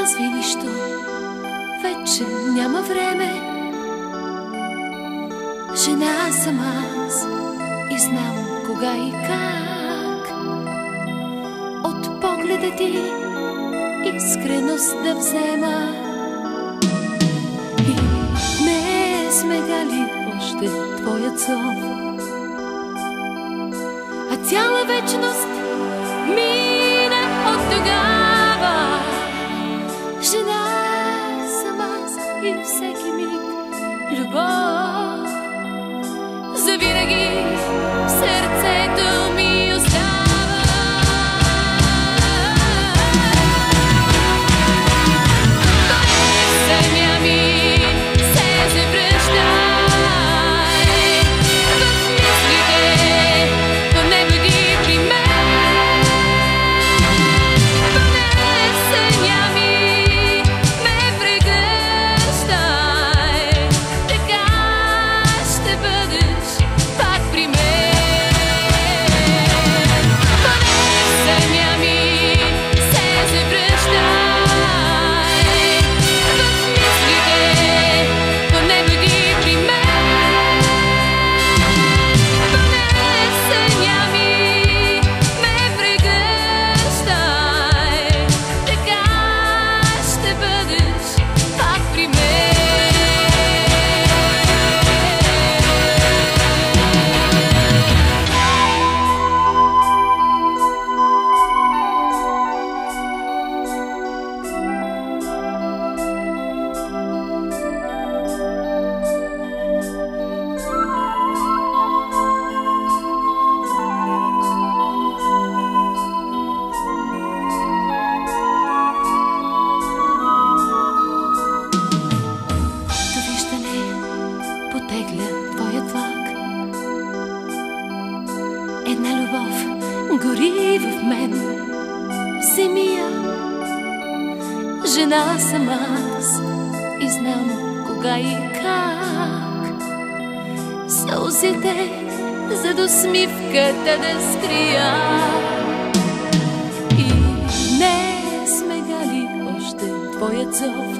казвай нищо, вече няма време. Жена съм аз и знам кога и как от погледа ти искреност да взема. И не смега ли още твоят зов, а цяла вечност мина от тогава. Жена съм аз и всеки миг любов завинаги в сърцето ми остава. Съня ми се завръщай в мислите, но не бъди при мен. Поне съня ми ме прегръщай, така ще бъдеш пак при мен. Поне съня ми се завръщай в мислите, поне бъди при мен. Поне съня ми ме прегръщай, така ще бъдеш пак при мен. Довиждане потегля твоят влак. Една любов гори в мен. Вземи я, жена съм аз и знам кога и как сълзите зад усмивката да скрия. И не смега ли още твоят зов,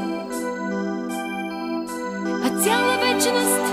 а цяла вечност